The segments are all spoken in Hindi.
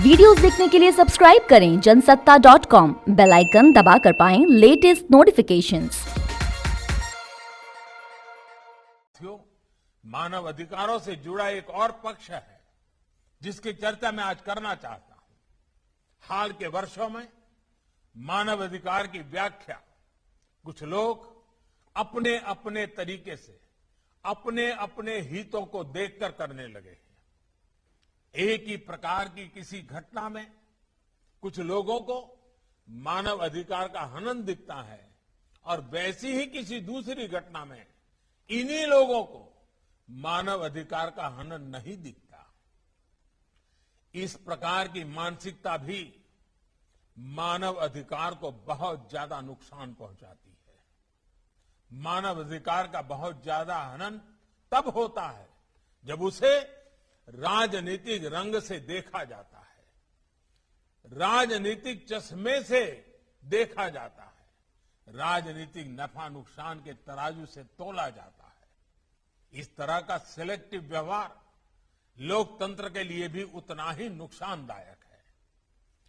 वीडियोस देखने के लिए सब्सक्राइब करें जनसत्ता.com, बेल आइकन दबाकर पाएं लेटेस्ट नोटिफिकेशंस। मानव अधिकारों से जुड़ा एक और पक्ष है जिसकी चर्चा मैं आज करना चाहता हूं। हाल के वर्षों में मानव अधिकार की व्याख्या कुछ लोग अपने अपने तरीके से अपने अपने हितों को देखकर करने लगे हैं। एक ही प्रकार की किसी घटना में कुछ लोगों को मानव अधिकार का हनन दिखता है और वैसी ही किसी दूसरी घटना में इन्हीं लोगों को मानव अधिकार का हनन नहीं दिखता। इस प्रकार की मानसिकता भी मानव अधिकार को बहुत ज्यादा नुकसान पहुंचाती है। मानव अधिकार का बहुत ज्यादा हनन तब होता है जब उसे राजनीतिक रंग से देखा जाता है, राजनीतिक चश्मे से देखा जाता है, राजनीतिक नफा नुकसान के तराजू से तोला जाता है। इस तरह का सिलेक्टिव व्यवहार लोकतंत्र के लिए भी उतना ही नुकसानदायक है।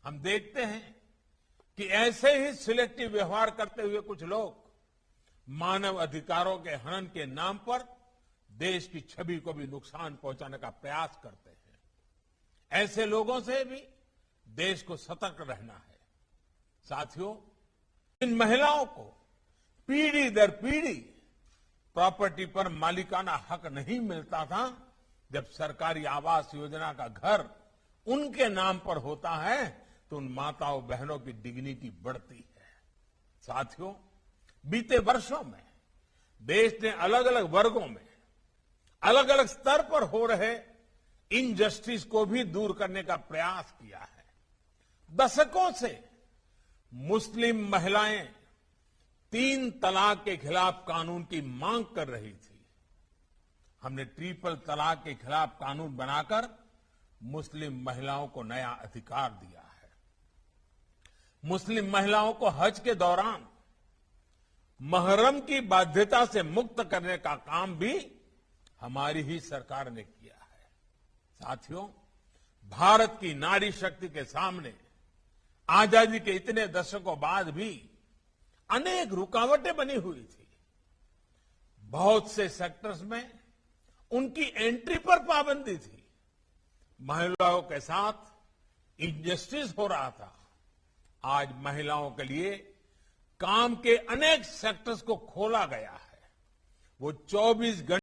हम देखते हैं कि ऐसे ही सिलेक्टिव व्यवहार करते हुए कुछ लोग मानव अधिकारों के हनन के नाम पर देश की छवि को भी नुकसान पहुंचाने का प्रयास करते हैं। ऐसे लोगों से भी देश को सतर्क रहना है। साथियों, इन महिलाओं को पीढ़ी दर पीढ़ी प्रॉपर्टी पर मालिकाना हक नहीं मिलता था। जब सरकारी आवास योजना का घर उनके नाम पर होता है तो उन माताओं बहनों की डिग्निटी बढ़ती है। साथियों, बीते वर्षों में देश ने अलग अलग वर्गों में अलग अलग स्तर पर हो रहे इनजस्टिस को भी दूर करने का प्रयास किया है। दशकों से मुस्लिम महिलाएं 3 तलाक के खिलाफ कानून की मांग कर रही थी। हमने ट्रिपल तलाक के खिलाफ कानून बनाकर मुस्लिम महिलाओं को नया अधिकार दिया है। मुस्लिम महिलाओं को हज के दौरान महरम की बाध्यता से मुक्त करने का काम भी हमारी ही सरकार ने किया है। साथियों, भारत की नारी शक्ति के सामने आजादी के इतने दशकों बाद भी अनेक रुकावटें बनी हुई थी। बहुत से सेक्टर्स में उनकी एंट्री पर पाबंदी थी। महिलाओं के साथ इनजस्टिस हो रहा था। आज महिलाओं के लिए काम के अनेक सेक्टर्स को खोला गया है। वो 24 घंटे